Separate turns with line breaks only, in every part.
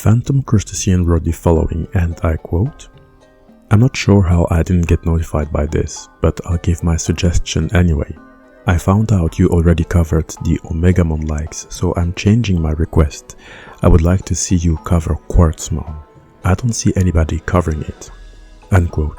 Phantom Crustacean wrote the following, and I quote, "I'm not sure how I didn't get notified by this, but I'll give my suggestion anyway. I found out you already covered the Omegamon likes, so I'm changing my request. I would like to see you cover QuartzMon. I don't see anybody covering it." Unquote.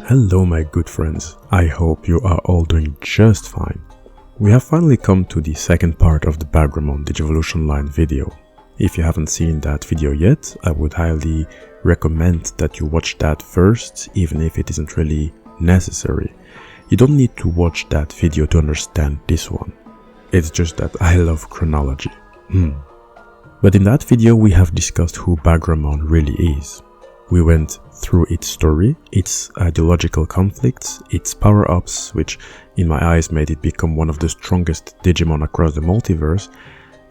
Hello my good friends, I hope you are all doing just fine. We have finally come to the second part of the Bagramon Digivolution line video. If you haven't seen that video yet, I would highly recommend that you watch that first, even if it isn't really necessary. You don't need to watch that video to understand this one. It's just that I love chronology. But in that video we have discussed who Bagramon really is. We went through its story, its ideological conflicts, its power-ups, which in my eyes made it become one of the strongest Digimon across the multiverse.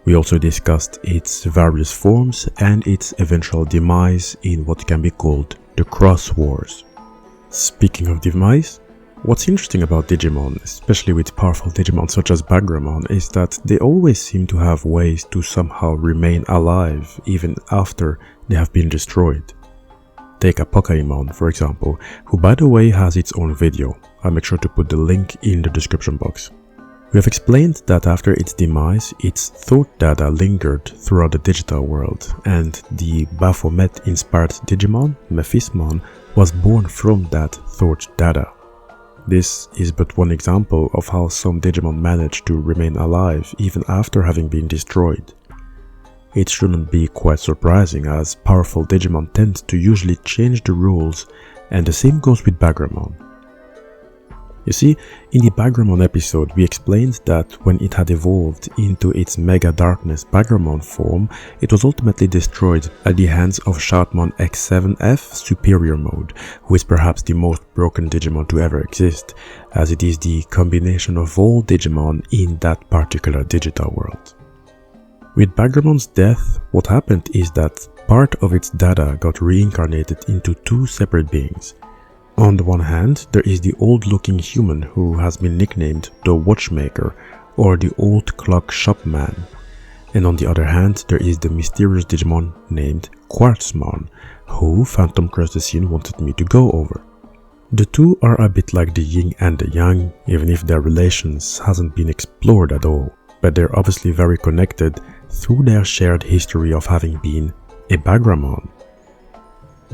We also discussed its various forms and its eventual demise in what can be called the Cross Wars. Speaking of demise, what's interesting about Digimon, especially with powerful Digimon such as Bagramon, is that they always seem to have ways to somehow remain alive even after they have been destroyed. Take Apocalymon, for example, who by the way has its own video. I'll make sure to put the link in the description box. We have explained that after its demise, its thought data lingered throughout the digital world, and the Baphomet-inspired Digimon, Mephismon, was born from that thought data. This is but one example of how some Digimon manage to remain alive even after having been destroyed. It shouldn't be quite surprising, as powerful Digimon tend to usually change the rules, and the same goes with Bagramon. You see, in the Bagramon episode we explained that when it had evolved into its Mega Darkness Bagramon form, it was ultimately destroyed at the hands of Shopman X7F Superior Mode, who is perhaps the most broken Digimon to ever exist, as it is the combination of all Digimon in that particular digital world. With Bagramon's death, what happened is that part of its data got reincarnated into two separate beings. On the one hand, there is the old-looking human who has been nicknamed the Watchmaker or the Old Clock Shopman, and on the other hand, there is the mysterious Digimon named QuartzMon, who Phantom Crustacean wanted me to go over. The two are a bit like the yin and the yang, even if their relations hasn't been explored at all, but they're obviously very connected through their shared history of having been a Bagramon.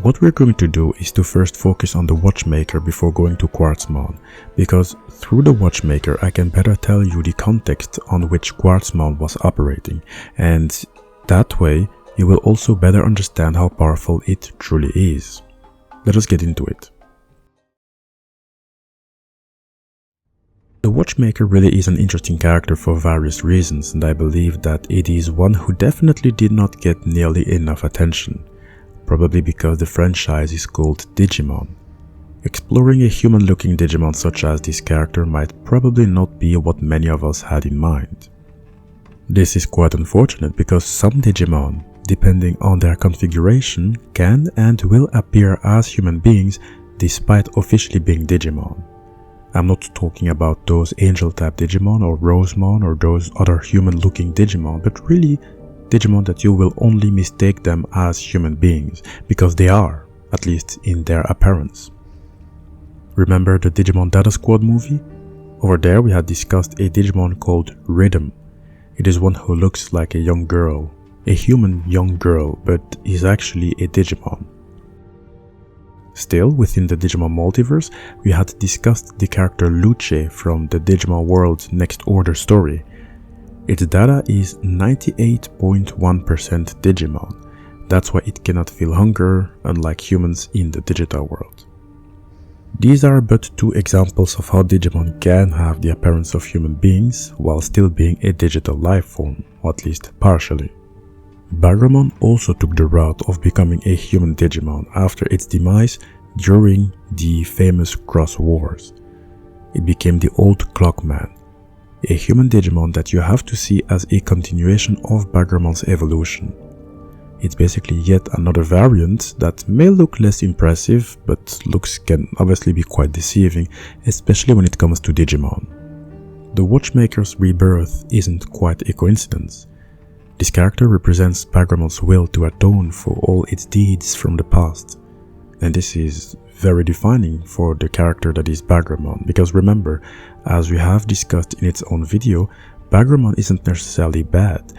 What we're going to do is to first focus on the Watchmaker before going to QuartzMon, because through the Watchmaker I can better tell you the context on which QuartzMon was operating, and that way you will also better understand how powerful it truly is. Let us get into it. The Watchmaker really is an interesting character for various reasons, and I believe that it is one who definitely did not get nearly enough attention, probably because the franchise is called Digimon. Exploring a human-looking Digimon such as this character might probably not be what many of us had in mind. This is quite unfortunate because some Digimon, depending on their configuration, can and will appear as human beings despite officially being Digimon. I'm not talking about those angel-type Digimon or Rosemon or those other human-looking Digimon, but really Digimon that you will only mistake them as human beings, because they are, at least in their appearance. Remember the Digimon Data Squad movie? Over there we had discussed a Digimon called Rhythm. It is one who looks like a young girl, a human young girl, but is actually a Digimon. Still, within the Digimon multiverse, we had discussed the character Luce from the Digimon World Next Order story. Its data is 98.1% Digimon. That's why it cannot feel hunger, unlike humans in the digital world. These are but two examples of how Digimon can have the appearance of human beings while still being a digital life form, or at least partially. Bagramon also took the route of becoming a human Digimon after its demise during the famous Cross Wars. It became the Old Clockman, a human Digimon that you have to see as a continuation of Bagramon's evolution. It's basically yet another variant that may look less impressive, but looks can obviously be quite deceiving, especially when it comes to Digimon. The Watchmaker's rebirth isn't quite a coincidence. This character represents Bagramon's will to atone for all its deeds from the past. And this is very defining for the character that is Bagramon, because remember, as we have discussed in its own video, Bagramon isn't necessarily bad.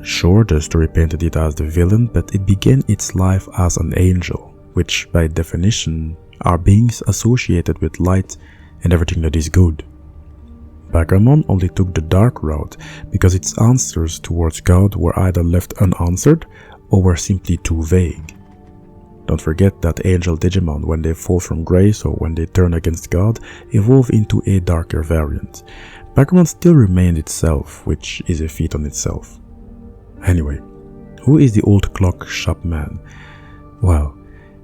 Sure, the story painted it as the villain, but it began its life as an angel, which by definition are beings associated with light and everything that is good. Bagramon only took the dark route because its answers towards God were either left unanswered or were simply too vague. Don't forget that angel Digimon, when they fall from grace or when they turn against God, evolve into a darker variant. Bagramon still remained itself, which is a feat on itself. Anyway, who is the old clock shopman? Well,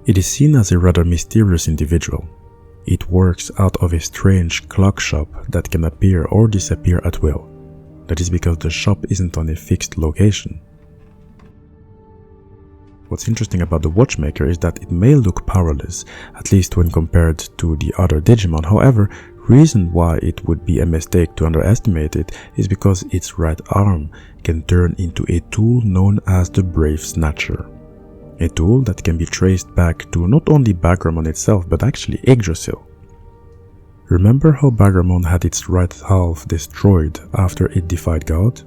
it is seen as a rather mysterious individual. It works out of a strange clock shop that can appear or disappear at will. That is because the shop isn't on a fixed location. What's interesting about the Watchmaker is that it may look powerless, at least when compared to the other Digimon. However, reason why it would be a mistake to underestimate it is because its right arm can turn into a tool known as the Brave Snatcher. A tool that can be traced back to not only Bagramon itself but actually Yggdrasil. Remember how Bagramon had its right half destroyed after it defied God?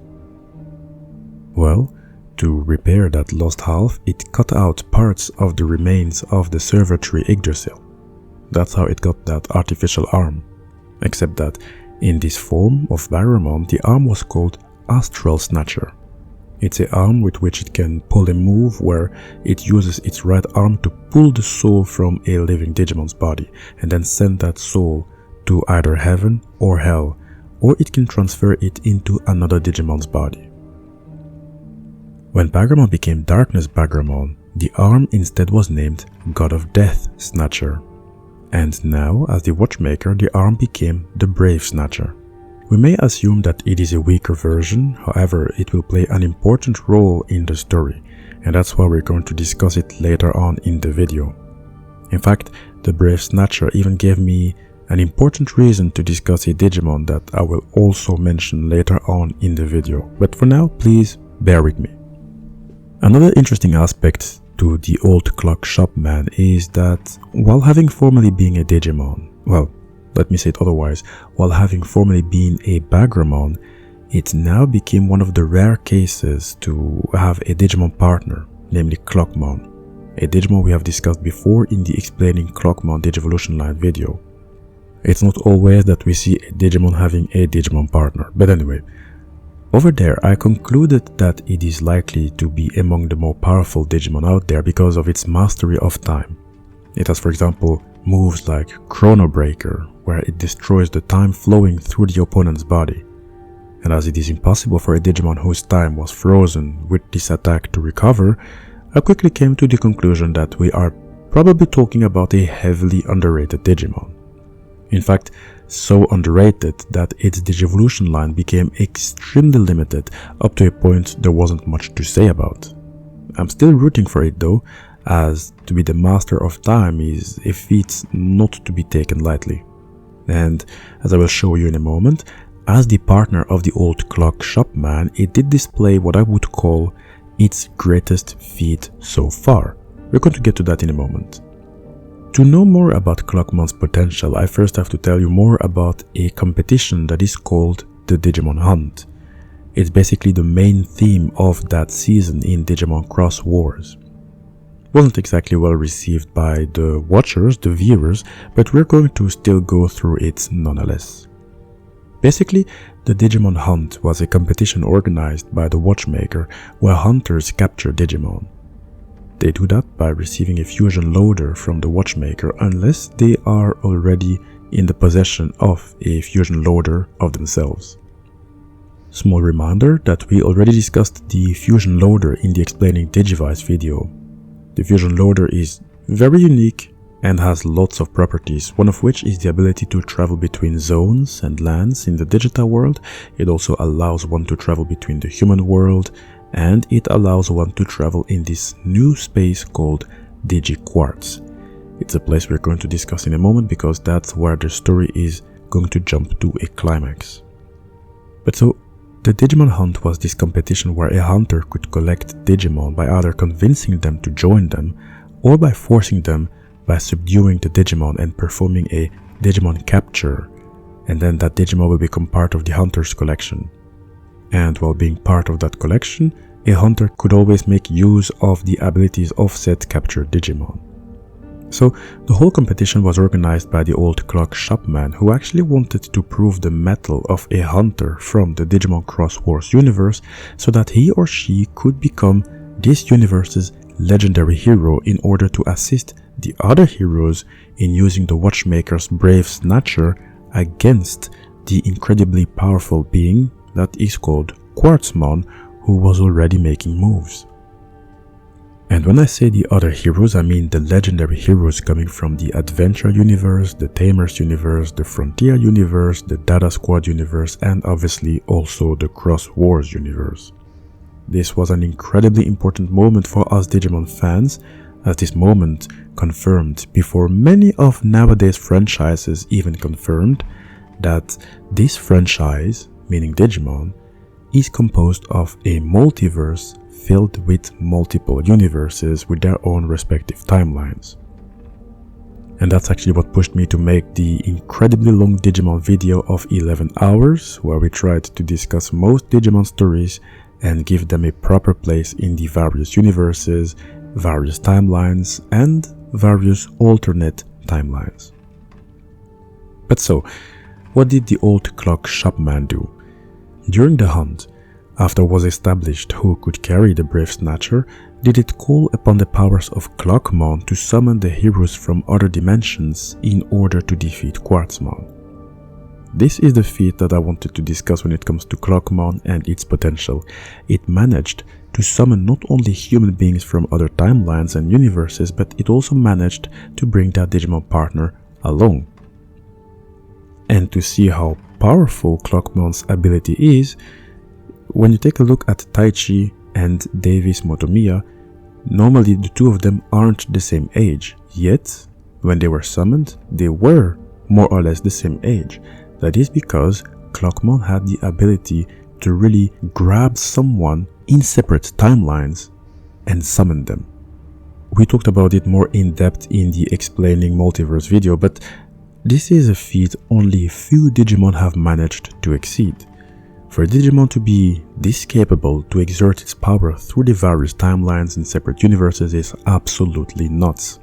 Well, to repair that lost half, it cut out parts of the remains of the server tree Yggdrasil. That's how it got that artificial arm. Except that in this form of Bagramon, the arm was called Astral Snatcher. It's an arm with which it can pull a move where it uses its right arm to pull the soul from a living Digimon's body and then send that soul to either heaven or hell, or it can transfer it into another Digimon's body. When Bagramon became Darkness Bagramon, the arm instead was named God of Death Snatcher. And now, as the Watchmaker, the arm became the Brave Snatcher. We may assume that it is a weaker version, however, it will play an important role in the story, and that's why we're going to discuss it later on in the video. In fact, the Brave Snatcher even gave me an important reason to discuss a Digimon that I will also mention later on in the video, but for now, please bear with me. Another interesting aspect to the old clock shopman is that while having formerly been a Digimon, well, let me say it otherwise, while having formerly been a Bagramon, it now became one of the rare cases to have a Digimon partner, namely Clockmon, a Digimon we have discussed before in the Explaining Clockmon Digivolution line video. It's not always that we see a Digimon having a Digimon partner, but anyway. Over there, I concluded that it is likely to be among the more powerful Digimon out there because of its mastery of time. It has, for example, moves like Chrono Breaker, where it destroys the time flowing through the opponent's body. And as it is impossible for a Digimon whose time was frozen with this attack to recover, I quickly came to the conclusion that we are probably talking about a heavily underrated Digimon. In fact, so underrated that its Digivolution line became extremely limited up to a point there wasn't much to say about. I'm still rooting for it though, as to be the master of time is a feat not to be taken lightly. And as I will show you in a moment, as the partner of the old clock shopman, it did display what I would call its greatest feat so far. We're going to get to that in a moment. To know more about Clockmon's potential, I first have to tell you more about a competition that is called the Digimon Hunt. It's basically the main theme of that season in Digimon Cross Wars. Wasn't exactly well received by the watchers, the viewers, but we're going to still go through it nonetheless. Basically, the Digimon Hunt was a competition organized by the Watchmaker where hunters capture Digimon. They do that by receiving a fusion loader from the Watchmaker unless they are already in the possession of a fusion loader of themselves. Small reminder that we already discussed the fusion loader in the Explaining Digivice video. The fusion loader is very unique and has lots of properties, one of which is the ability to travel between zones and lands in the digital world. It also allows one to travel between the human world and it allows one to travel in this new space called Digi Quartz. It's a place we're going to discuss in a moment because that's where the story is going to jump to a climax. But so, the Digimon hunt was this competition where a hunter could collect Digimon by either convincing them to join them or by forcing them by subduing the Digimon and performing a Digimon capture, and then that Digimon will become part of the hunter's collection. And while being part of that collection, a hunter could always make use of the abilities of said captured Digimon. So the whole competition was organized by the old clock shopman, who actually wanted to prove the mettle of a hunter from the Digimon Cross Wars universe so that he or she could become this universe's legendary hero in order to assist the other heroes in using the Watchmaker's brave snatcher against the incredibly powerful being that is called QuartzMon, who was already making moves. And when I say the other heroes, I mean the legendary heroes coming from the Adventure universe, the Tamers universe, the Frontier universe, the Data Squad universe, and obviously also the Cross Wars universe. This was an incredibly important moment for us Digimon fans, as this moment confirmed, before many of nowadays franchises even confirmed, that this franchise, meaning Digimon, is composed of a multiverse filled with multiple universes with their own respective timelines. And that's actually what pushed me to make the incredibly long Digimon video of 11 hours, where we tried to discuss most Digimon stories and give them a proper place in the various universes, various timelines, and various alternate timelines. But so, what did the old clock shopman do? During the hunt, after was established who could carry the brave snatcher, did it call upon the powers of Clockmon to summon the heroes from other dimensions in order to defeat QuartzMon. This is the feat that I wanted to discuss when it comes to Clockmon and its potential. It managed to summon not only human beings from other timelines and universes, but it also managed to bring their Digimon partner along. And to see how powerful Clockmon's ability is, when you take a look at Taichi and Davis Motomiya, normally the two of them aren't the same age, yet when they were summoned, they were more or less the same age. That is because Clockmon had the ability to really grab someone in separate timelines and summon them. We talked about it more in depth in the Explaining Multiverse video, but this is a feat only a few Digimon have managed to exceed. For a Digimon to be this capable to exert its power through the various timelines in separate universes is absolutely nuts.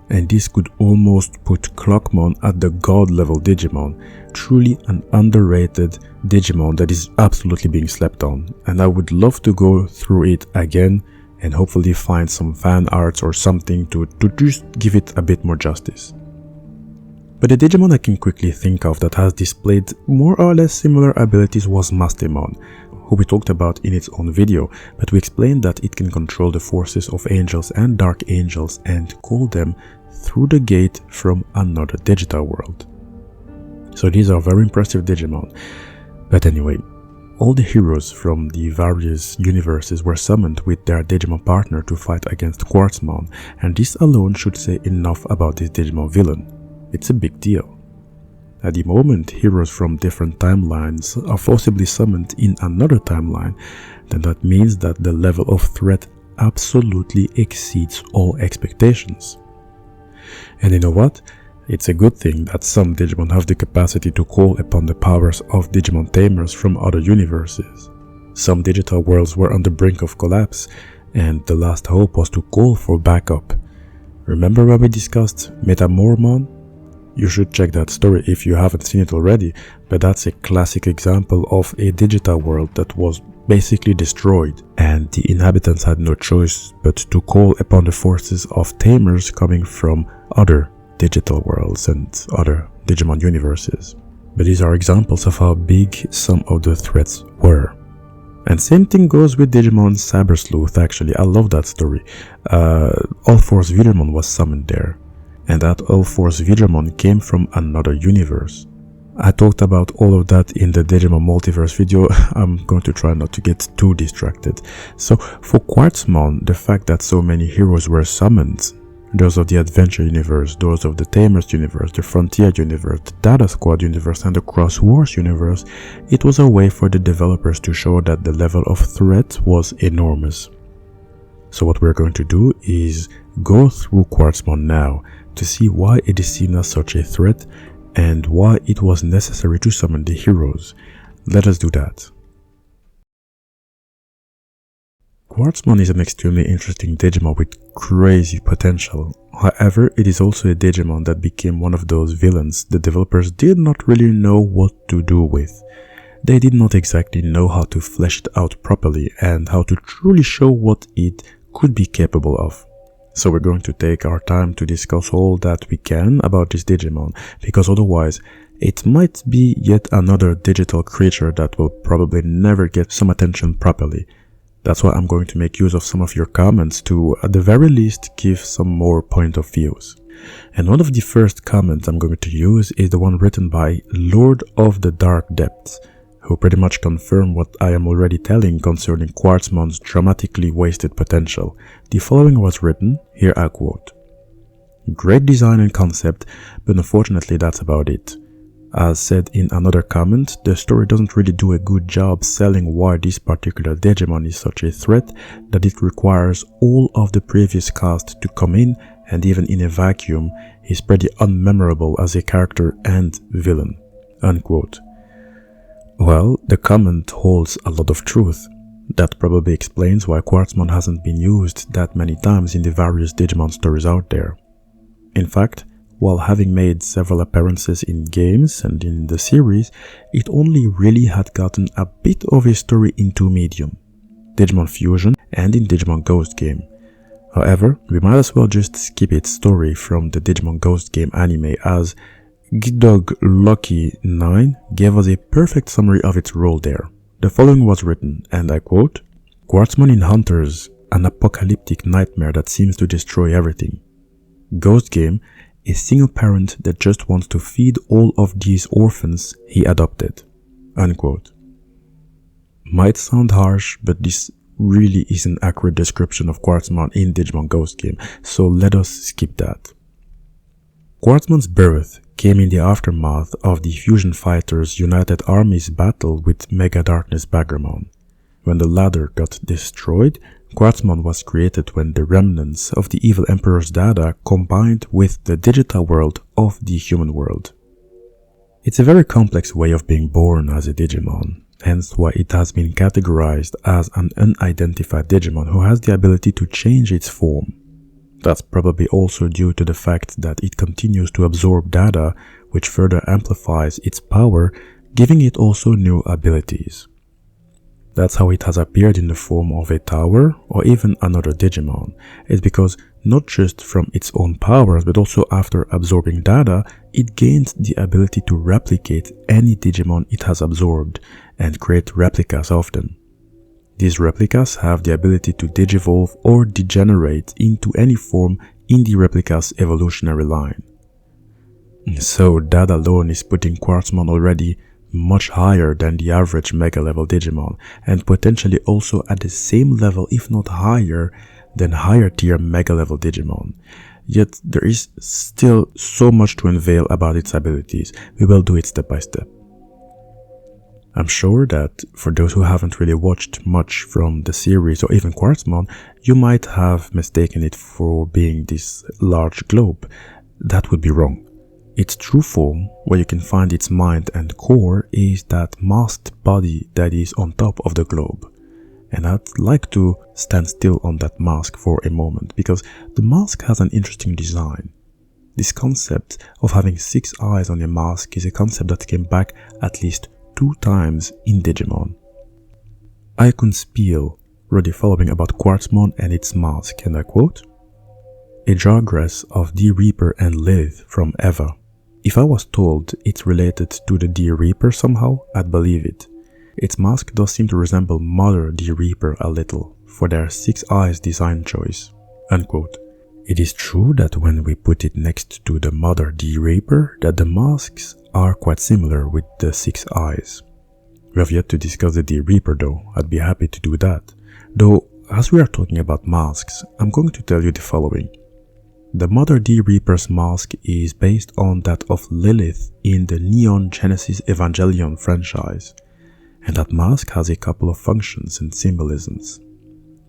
And this could almost put Clockmon at the god level Digimon, truly an underrated Digimon that is absolutely being slept on, and I would love to go through it again and hopefully find some fan arts or something to just give it a bit more justice. But the Digimon I can quickly think of that has displayed more or less similar abilities was Mastemon, who we talked about in its own video, but we explained that it can control the forces of angels and dark angels and call them through the gate from another digital world. So these are very impressive Digimon. But anyway, all the heroes from the various universes were summoned with their Digimon partner to fight against QuartzMon, and this alone should say enough about this Digimon villain. It's a big deal. At the moment, heroes from different timelines are forcibly summoned in another timeline, then that means that the level of threat absolutely exceeds all expectations. And you know what? It's a good thing that some Digimon have the capacity to call upon the powers of Digimon Tamers from other universes. Some digital worlds were on the brink of collapse, and the last hope was to call for backup. Remember when we discussed Metamormon? You should check that story if you haven't seen it already, but that's a classic example of a digital world that was basically destroyed, and the inhabitants had no choice but to call upon the forces of Tamers coming from other digital worlds and other Digimon universes. But these are examples of how big some of the threats were. And same thing goes with Digimon Saber Sleuth actually. I love that story. All-Force Villamon was summoned there. And that All-Force Villamon came from another universe. I talked about all of that in the Digimon Multiverse video. I'm going to try not to get too distracted. So for QuartzMon, the fact that so many heroes were summoned, those of the Adventure universe, those of the Tamers universe, the Frontier universe, the Data Squad universe and the Cross Wars universe, it was a way for the developers to show that the level of threat was enormous. So what we're going to do is go through QuartzMon now to see why it is seen as such a threat and why it was necessary to summon the heroes. Let us do that. QuartzMon is an extremely interesting Digimon with crazy potential. However, it is also a Digimon that became one of those villains the developers did not really know what to do with. They did not exactly know how to flesh it out properly and how to truly show what it could be capable of. So we're going to take our time to discuss all that we can about this Digimon, because otherwise it might be yet another digital creature that will probably never get some attention properly. That's why I'm going to make use of some of your comments to, at the very least, give some more point of views. And one of the first comments I'm going to use is the one written by Lord of the Dark Depths, who pretty much confirmed what I am already telling concerning QuartzMon's dramatically wasted potential. The following was written, here I quote, "Great design and concept, but unfortunately that's about it. As said in another comment, the story doesn't really do a good job selling why this particular Digimon is such a threat that it requires all of the previous cast to come in, and even in a vacuum, he's pretty unmemorable as a character and villain." Unquote. Well, the comment holds a lot of truth. That probably explains why QuartzMon hasn't been used that many times in the various Digimon stories out there. In fact, while having made several appearances in games and in the series, it only really had gotten a bit of a story in two medium, Digimon Fusion and in Digimon Ghost Game. However, we might as well just skip its story from the Digimon Ghost Game anime, as Gidog Lucky 9 gave us a perfect summary of its role there. The following was written, and I quote, "QuartzMon in Hunters, an apocalyptic nightmare that seems to destroy everything. Ghost Game, a single parent that just wants to feed all of these orphans he adopted." Unquote. Might sound harsh, but this really is an accurate description of QuartzMon in Digimon Ghost Game, so let us skip that. QuartzMon's birth came in the aftermath of the Fusion Fighters' United Armies battle with Mega Darkness Bagramon. When the latter got destroyed, QuartzMon was created when the remnants of the evil Emperor's data combined with the digital world of the human world. It's a very complex way of being born as a Digimon, hence why it has been categorized as an unidentified Digimon who has the ability to change its form. That's probably also due to the fact that it continues to absorb data, which further amplifies its power, giving it also new abilities. That's how it has appeared in the form of a tower or even another Digimon. It's because not just from its own powers, but also after absorbing data, it gained the ability to replicate any Digimon it has absorbed and create replicas of them. These replicas have the ability to digivolve or degenerate into any form in the replica's evolutionary line. So that alone is putting QuartzMon already much higher than the average mega level Digimon, and potentially also at the same level if not higher than higher tier mega level Digimon. Yet there is still so much to unveil about its abilities. We will do it step by step. I'm sure that for those who haven't really watched much from the series or even QuartzMon, you might have mistaken it for being this large globe. That would be wrong. Its true form, where you can find its mind and core, is that masked body that is on top of the globe. And I'd like to stand still on that mask for a moment, because the mask has an interesting design. This concept of having 6 eyes on a mask is a concept that came back at least 2 times in Digimon. Icon Spiel wrote the following about QuartzMon and its mask, and I quote, "A jawgrass of D Reaper and Lilith from Eva. If I was told it's related to the D Reaper somehow, I'd believe it. Its mask does seem to resemble Mother D Reaper a little, for their 6 eyes design choice." Unquote. It is true that when we put it next to the Mother D-Reaper, that the masks are quite similar with the 6 eyes. We have yet to discuss the D-Reaper though, I'd be happy to do that. Though, as we are talking about masks, I'm going to tell you the following. The Mother D-Reaper's mask is based on that of Lilith in the Neon Genesis Evangelion franchise, and that mask has a couple of functions and symbolisms.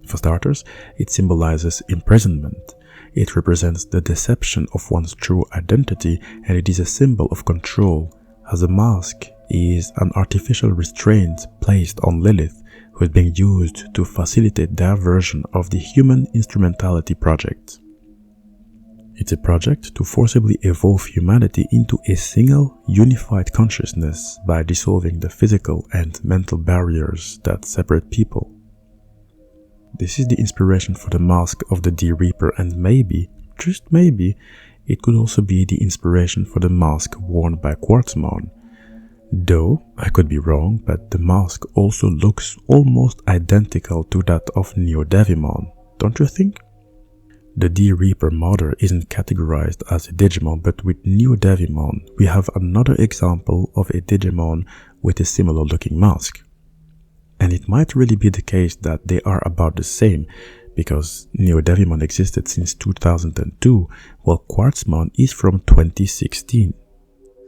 For starters, it symbolizes imprisonment. It represents the deception of one's true identity, and it is a symbol of control, as a mask is an artificial restraint placed on Lilith, who is being used to facilitate their version of the Human Instrumentality Project. It's a project to forcibly evolve humanity into a single, unified consciousness by dissolving the physical and mental barriers that separate people. This is the inspiration for the mask of the D-Reaper, and maybe, just maybe, it could also be the inspiration for the mask worn by QUARTZMON. Though, I could be wrong, but the mask also looks almost identical to that of Digimon, don't you think? The D-Reaper Mother isn't categorized as a Digimon, but with Digimon, we have another example of a Digimon with a similar looking mask. And it might really be the case that they are about the same, because Digimon existed since 2002, while QUARTZMON is from 2016.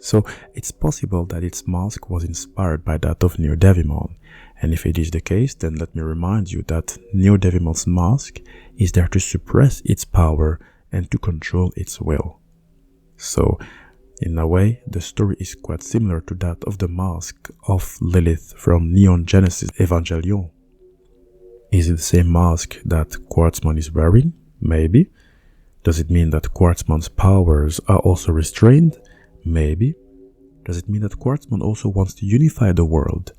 So it's possible that its mask was inspired by that of Digimon. And if it is the case, then let me remind you that Digimon's mask is there to suppress its power and to control its will. So, in a way, the story is quite similar to that of the mask of Lilith from Neon Genesis Evangelion. Is it the same mask that QUARTZMON is wearing? Maybe. Does it mean that QUARTZMON's powers are also restrained? Maybe. Does it mean that QUARTZMON also wants to unify the world?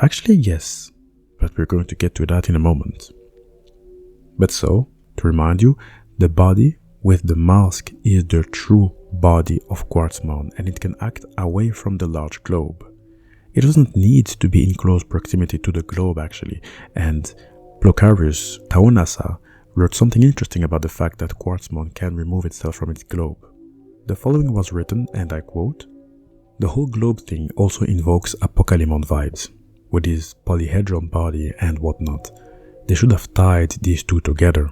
Actually, yes, but we're going to get to that in a moment. But so, to remind you, the body with the mask is the true body of QUARTZMON, and it can act away from the large globe. It doesn't need to be in close proximity to the globe actually, and Plocarius Taunasa wrote something interesting about the fact that QUARTZMON can remove itself from its globe. The following was written, and I quote, "The whole globe thing also invokes Apocalymon vibes, with his polyhedron body and whatnot. They should have tied these two together.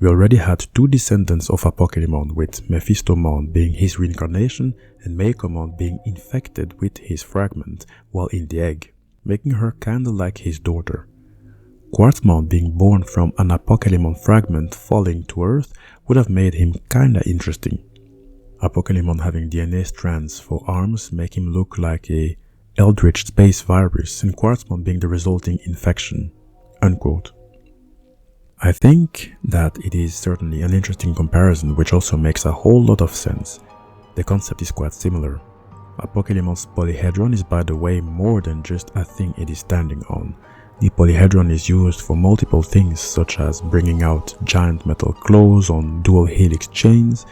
We already had two descendants of Apocalymon, with Mephistomon being his reincarnation and Metamormon being infected with his fragment while in the egg, making her kinda like his daughter. QUARTZMON being born from an Apocalymon fragment falling to Earth would have made him kinda interesting. Apocalymon having DNA strands for arms make him look like a eldritch space virus, and QUARTZMON being the resulting infection." Unquote. I think that it is certainly an interesting comparison, which also makes a whole lot of sense. The concept is quite similar. Apocalymon's polyhedron is, by the way, more than just a thing it is standing on. The polyhedron is used for multiple things, such as bringing out giant metal claws on dual helix chains,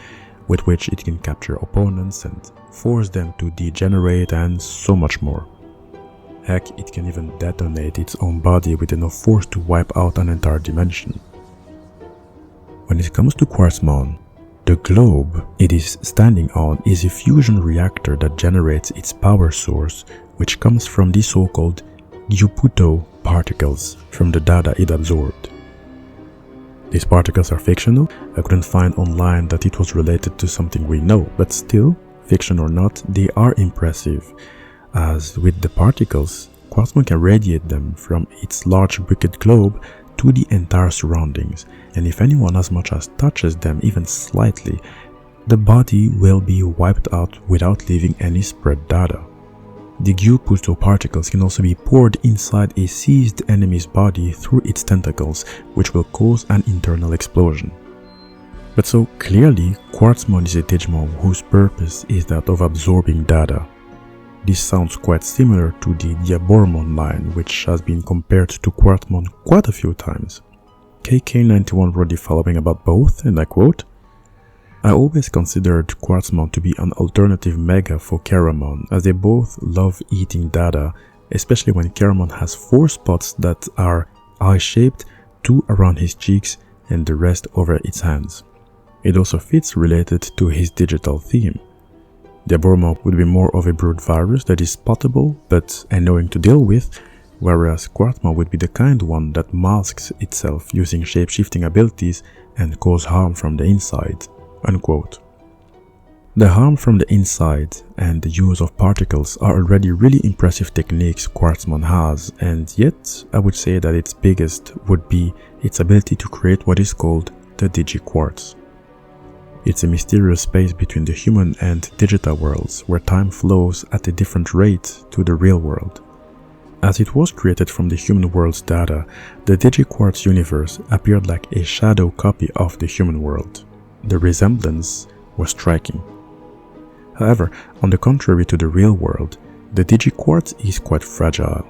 with which it can capture opponents and force them to degenerate, and so much more. Heck, it can even detonate its own body with enough force to wipe out an entire dimension. When it comes to QUARTZMON, the globe it is standing on is a fusion reactor that generates its power source, which comes from the so-called Gyuputo particles from the data it absorbed. These particles are fictional. I couldn't find online that it was related to something we know, but still, fiction or not, they are impressive, as with the particles, QUARTZMON can radiate them from its large briquette globe to the entire surroundings, and if anyone as much as touches them even slightly, the body will be wiped out without leaving any spread data. The Gyuputo particles can also be poured inside a seized enemy's body through its tentacles, which will cause an internal explosion. But so clearly, QUARTZMON is a Digimon whose purpose is that of absorbing data. This sounds quite similar to the Diaboromon line, which has been compared to QUARTZMON quite a few times. KK91 wrote the following about both, and I quote, "I always considered QUARTZMON to be an alternative mega for Keramon, as they both love eating data, especially when Keramon has 4 spots that are eye-shaped, 2 around his cheeks and the rest over its hands." It also fits related to his digital theme. Diaboromon would be more of a brood virus that is spottable but annoying to deal with, whereas QuartzMon would be the kind one that masks itself using shape-shifting abilities and cause harm from the inside." Unquote. The harm from the inside and the use of particles are already really impressive techniques QuartzMon has, and yet I would say that its biggest would be its ability to create what is called the digi quartz. It's a mysterious space between the human and digital worlds where time flows at a different rate to the real world. As it was created from the human world's data, the digi-quartz universe appeared like a shadow copy of the human world. The resemblance was striking. However, on the contrary to the real world, the digi-quartz is quite fragile.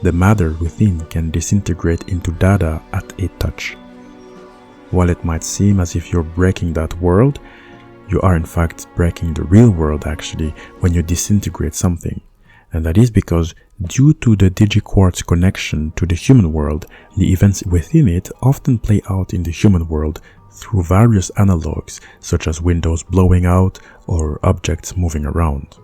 The matter within can disintegrate into data at a touch. While it might seem as if you're breaking that world, you are in fact breaking the real world actually when you disintegrate something. And that is because due to the digi-quartz connection to the human world, the events within it often play out in the human world through various analogs such as windows blowing out or objects moving around.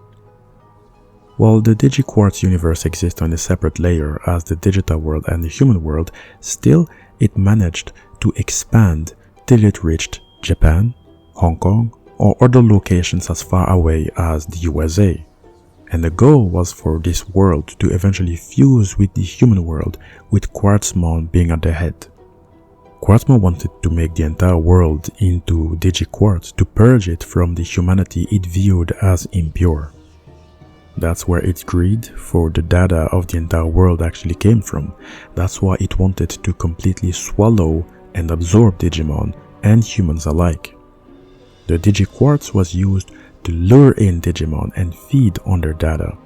While the digi-quartz universe exists on a separate layer as the digital world and the human world, still it managed to expand till it reached Japan, Hong Kong, or other locations as far away as the USA. And the goal was for this world to eventually fuse with the human world, with QuartzMon being at the head. QuartzMon wanted to make the entire world into digi-quartz to purge it from the humanity it viewed as impure. That's where its greed for the data of the entire world actually came from. That's why it wanted to completely swallow and absorb Digimon and humans alike. The digi-quartz was used to lure in Digimon and feed on their data.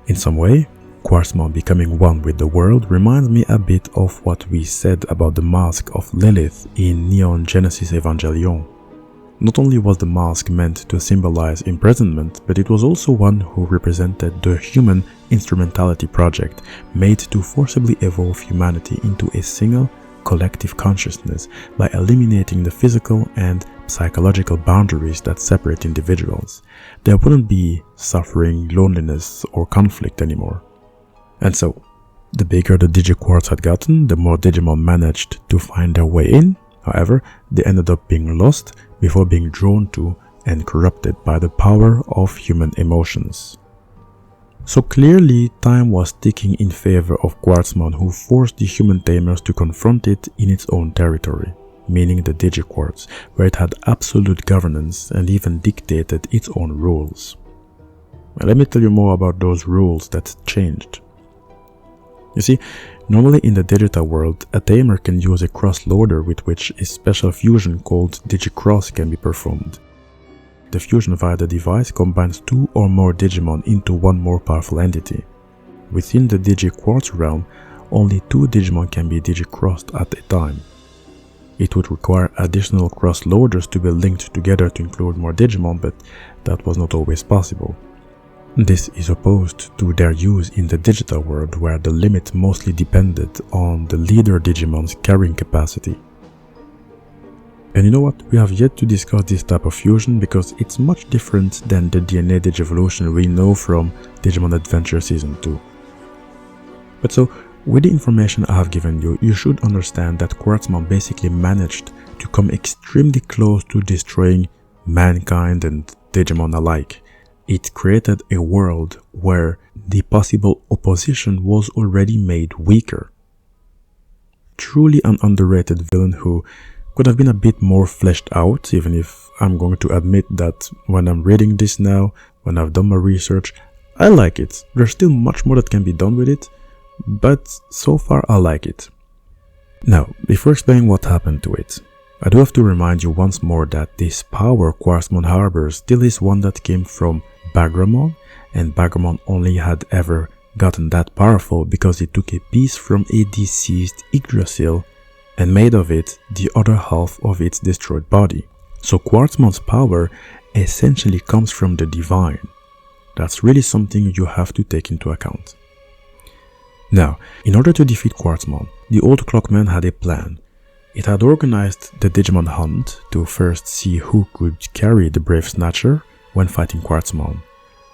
In some way, QuartzMon becoming one with the world reminds me a bit of what we said about the mask of Lilith in Neon Genesis Evangelion. Not only was the mask meant to symbolize imprisonment, but it was also one who represented the human instrumentality project made to forcibly evolve humanity into a single collective consciousness by eliminating the physical and psychological boundaries that separate individuals. There wouldn't be suffering, loneliness, or conflict anymore. And so, the bigger the digi-quartz had gotten, the more Digimon managed to find their way in. However, they ended up being lost before being drawn to and corrupted by the power of human emotions. So clearly, time was ticking in favor of QuartzMon, who forced the human tamers to confront it in its own territory, meaning the digi-quartz, where it had absolute governance and even dictated its own rules. Well, let me tell you more about those rules that changed. You see, normally in the digital world, a tamer can use a cross-loader with which a special fusion called digi-cross can be performed. The fusion via the device combines two or more Digimon into one more powerful entity. Within the digi-quartz realm, only two Digimon can be digi-crossed at a time. It would require additional cross-loaders to be linked together to include more Digimon, but that was not always possible. This is opposed to their use in the digital world, where the limit mostly depended on the leader Digimon's carrying capacity. And you know what, we have yet to discuss this type of fusion because it's much different than the DNA Digivolution we know from Digimon Adventure Season 2. But so, with the information I have given you, you should understand that QuartzMon basically managed to come extremely close to destroying mankind and Digimon alike. It created a world where the possible opposition was already made weaker. Truly an underrated villain who could have been a bit more fleshed out, even if I'm going to admit that when I'm reading this now, when I've done my research, I like it. There's still much more that can be done with it, but so far I like it. Now, before explaining what happened to it, I do have to remind you once more that this power QuartzMon harbors still is one that came from Bagramon, and Bagramon only had ever gotten that powerful because it took a piece from a deceased Yggdrasil and made of it the other half of its destroyed body. So QuartzMon's power essentially comes from the divine. That's really something you have to take into account. Now, in order to defeat QuartzMon, the old Clockman had a plan. It had organized the Digimon hunt to first see who could carry the brave snatcher when fighting QuartzMon.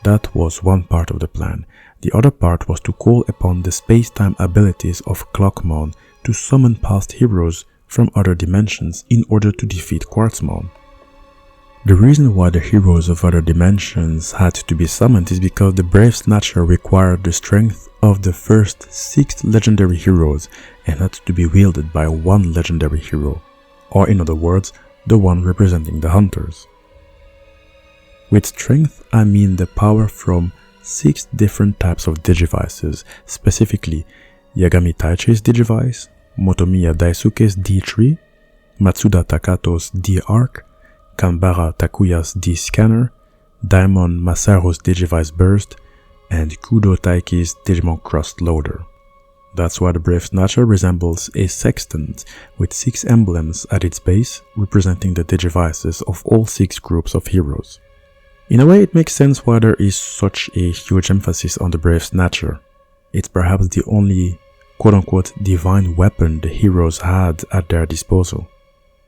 That was one part of the plan. The other part was to call upon the space-time abilities of Clockmon to summon past heroes from other dimensions in order to defeat QuartzMon. The reason why the heroes of other dimensions had to be summoned is because the brave snatcher required the strength of the first 6 legendary heroes and had to be wielded by one legendary hero, or in other words, the one representing the hunters. With strength, I mean the power from 6 different types of digivices, specifically Yagami Taichi's digivice, Motomiya Daisuke's D3, Matsuda Takato's D-Arc, Kanbara Takuya's D-Scanner, Daimon Masaru's Digivice Burst, and Kudo Taiki's Digimon Cross Loader. That's why the Brave Snatcher resembles a sextant with 6 emblems at its base, representing the Digivices of all 6 groups of heroes. In a way, it makes sense why there is such a huge emphasis on the Brave Snatcher. It's perhaps the only quote-unquote divine weapon the heroes had at their disposal.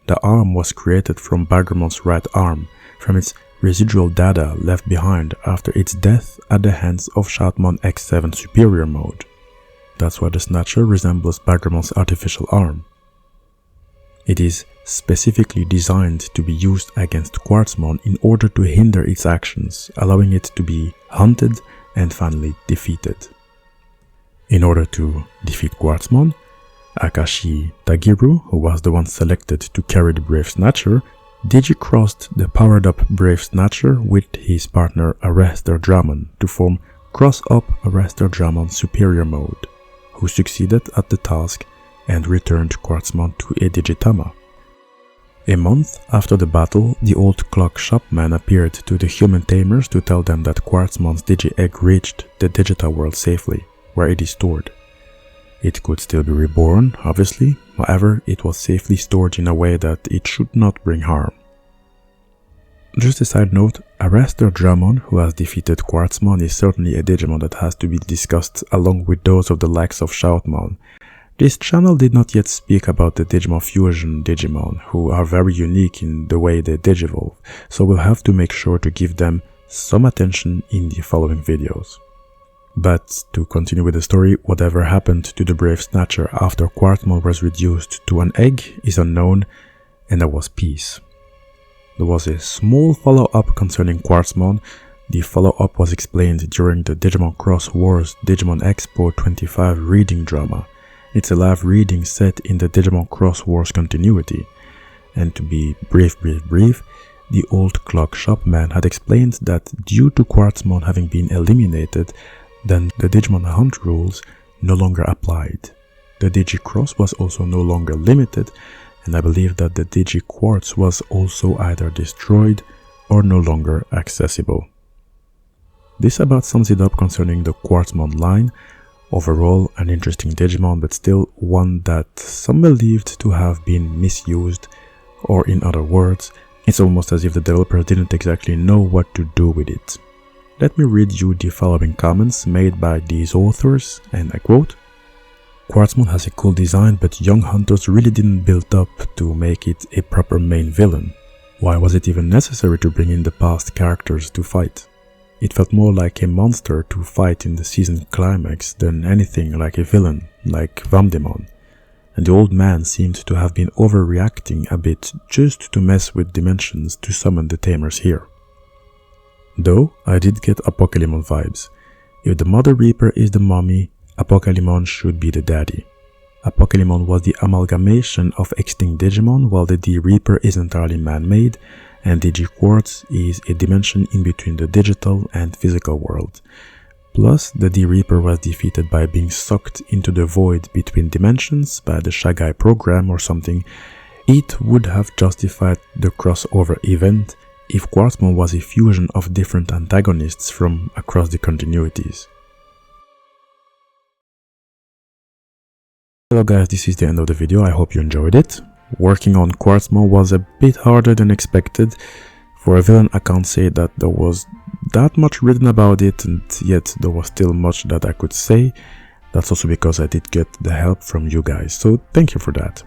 The arm was created from Bagramon's right arm, from its residual data left behind after its death at the hands of Shoutmon X7 Superior Mode. That's why the Snatcher resembles Bagramon's artificial arm. It is specifically designed to be used against QuartzMon in order to hinder its actions, allowing it to be hunted and finally defeated. In order to defeat QuartzMon, Akashi Tagiru, who was the one selected to carry the Brave Snatcher, digi-crossed the powered-up Brave Snatcher with his partner Diaboromon to form Cross-Up Diaboromon Superior Mode, who succeeded at the task and returned QuartzMon to a Digitama. A month after the battle, the old clock shopman appeared to the human tamers to tell them that QuartzMon's Digi-Egg reached the digital world safely, where it is stored. It could still be reborn, obviously, however, it was safely stored in a way that it should not bring harm. Just a side note, Diaboromon, who has defeated QuartzMon, is certainly a Digimon that has to be discussed along with those of the likes of Shoutmon. This channel did not yet speak about the Digimon Fusion Digimon, who are very unique in the way they digivolve, so we'll have to make sure to give them some attention in the following videos. But to continue with the story, whatever happened to the Brave Snatcher after QuartzMon was reduced to an egg is unknown, and there was peace. There was a small follow-up concerning QuartzMon. The follow-up was explained during the Digimon Cross Wars Digimon Expo 25 reading drama. It's a live reading set in the Digimon Cross Wars continuity. And to be brief, the old clock shopman had explained that due to QuartzMon having been eliminated, then the Digimon Hunt rules no longer applied. The Digi-Cross was also no longer limited, and I believe that the Digi-Quartz was also either destroyed or no longer accessible. This about sums it up concerning the QuartzMon line. Overall, an interesting Digimon, but still one that some believed to have been misused, or in other words, it's almost as if the developers didn't exactly know what to do with it. Let me read you the following comments made by these authors, and I quote, "QuartzMon has a cool design, but young hunters really didn't build up to make it a proper main villain. Why was it even necessary to bring in the past characters to fight? It felt more like a monster to fight in the season climax than anything like a villain, like Vamdemon. And the old man seemed to have been overreacting a bit just to mess with dimensions to summon the tamers here. Though, I did get Apocalymon vibes. If the Mother Reaper is the mommy, Apocalymon should be the daddy. Apocalymon was the amalgamation of extinct Digimon, while the D-Reaper is entirely man-made, and Digi-Quartz is a dimension in between the digital and physical world. Plus, the D-Reaper was defeated by being sucked into the void between dimensions by the Shagai program or something. It would have justified the crossover event if QuartzMon was a fusion of different antagonists from across the continuities." Hello guys, this is the end of the video. I hope you enjoyed it. Working on QuartzMon was a bit harder than expected. For a villain, I can't say that there was that much written about it, and yet there was still much that I could say. That's also because I did get the help from you guys, so thank you for that.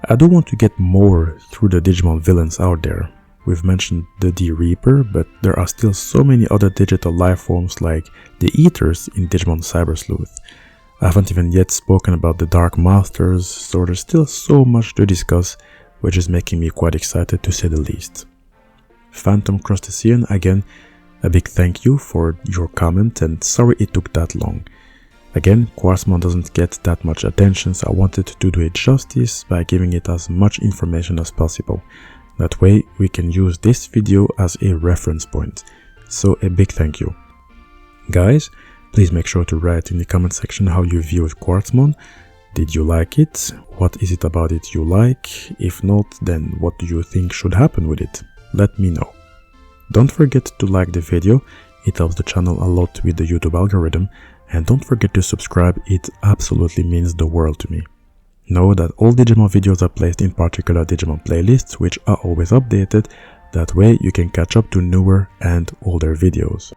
I do want to get more through the Digimon villains out there. We've mentioned the D-Reaper, but there are still so many other digital life forms like the Eaters in Digimon Cyber Sleuth. I haven't even yet spoken about the Dark Masters, so there's still so much to discuss, which is making me quite excited to say the least. Phantom Crustacean, again, a big thank you for your comment, and sorry it took that long. Again, QUARTZMON doesn't get that much attention, so I wanted to do it justice by giving it as much information as possible. That way we can use this video as a reference point. So a big thank you. Guys, please make sure to write in the comment section how you viewed QUARTZMON. Did you like it? What is it about it you like? If not, then what do you think should happen with it? Let me know. Don't forget to like the video, it helps the channel a lot with the YouTube algorithm, and don't forget to subscribe, it absolutely means the world to me. Know that all Digimon videos are placed in particular Digimon playlists, which are always updated, that way you can catch up to newer and older videos.